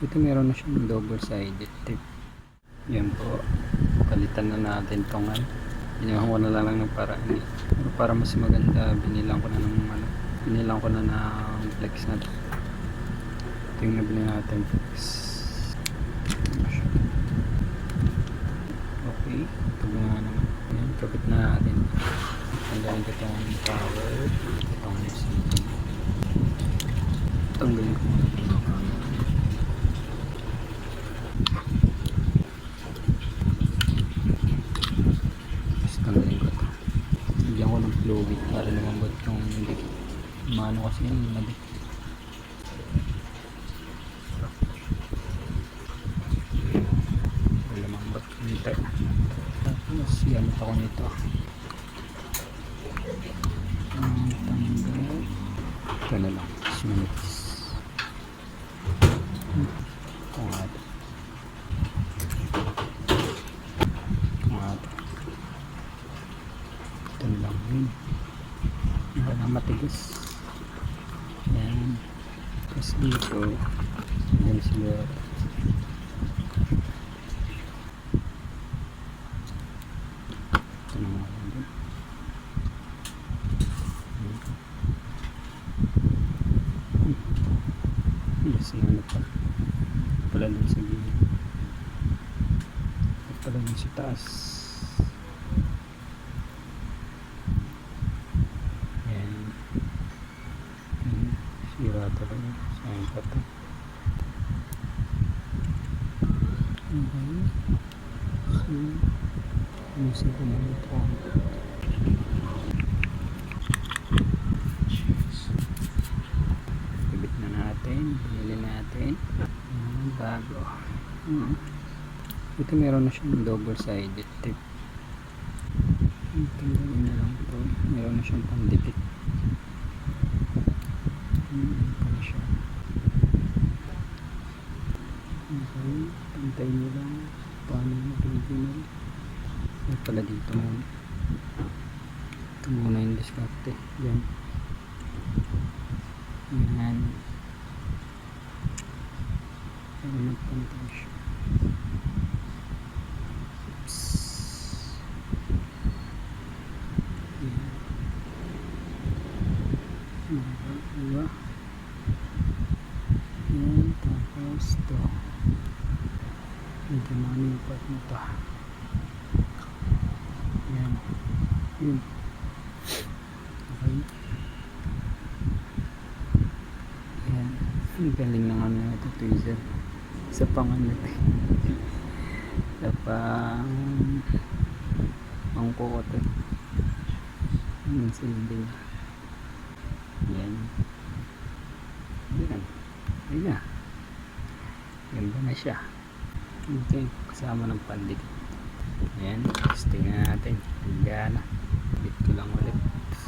Ito meron na siyang double sided tip. Yan po, palitan na natin tong ano. Ginawa ko na lang ng paraan eh. Pero para mas maganda, binilang ko na ng flex na to. Ito yung nabili natin flex. Okay, ito na naman. Yan, kapit na natin. Tanggalin ko itong power. Itong CD. Tanggalin ko muna ito. Tanggalin ko ito. Bigyan ko ng fluid para lumambot yung dikit. Maano kasi yung madikit. Lumambot nito. Tapos gamit ako nito. Tanggal. Ito na lang. 6 minutes. Ito nga ito. Ito na lang yun. Wala matigas. Yan. Tapos dito yan siguro. Ito na nga yun. Yes, ano pa pala dun sa gilid. Pala dun sa taas. Sira talaga. Saan pa ito? Okay. So, ayusin ko muna ito. Ibit na natin. Binili natin. Bago. Ito meron na siyang double sided tip. Tanggalin na lang ito. Meron na siyang pandikit. Pala siya. Okay, pantay nyo lang paano yung original. Ay pala dito muna. Ito muna yung diskarte. Yan. Yan. Para magpantay siya. Oops. Yan. Diba? Yan, tapos ito medyo manipat na ito. Yan, yun. Okay, yan, ang galing ng ano ito tweezer sa pangalan sa pangkukot yung silbi yan. Yan, ayun na, ganda na siya. Okay, kasama ng pandikit. Ayan, testing na natin. Hanggang na. Kabit ko lang ulit.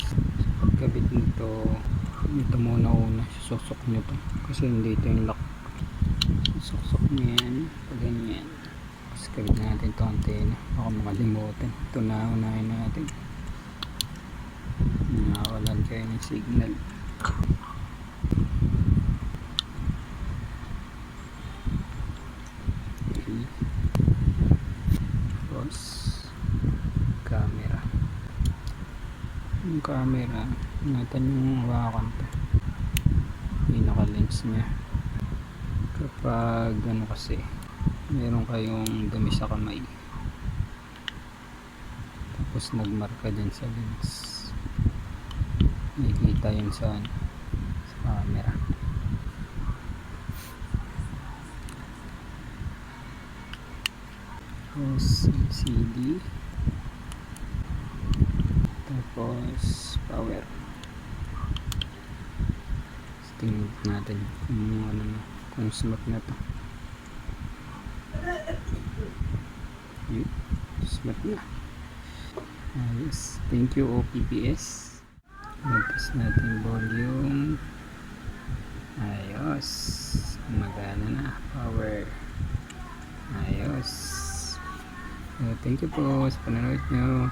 So, pagkabit nito, ito muna susok nyo to. Kasi hindi ito yung lock. Susok nyo yan. Pag ganyan. Tapos kabit natin ito antena. Baka makalimutan. Ito na unahin natin. Nakawalan kayo ng signal. Camera. Yung camera, natin yung hawakan to. Pinaka lens nya. Kapag ano kasi, meron kayong dumi sa kamay. Tapos nagmarka dyan sa lens. Nakikita yun sa camera. Tapos LCD. Tapos power. Tingnan natin kung ano na, kung smart na to. Yun, smart na. Ayos. Thank you OPPS. Mag-test natin volume. Ayos. Magana na. Power. Ayos. Thank you po sa panonood nyo.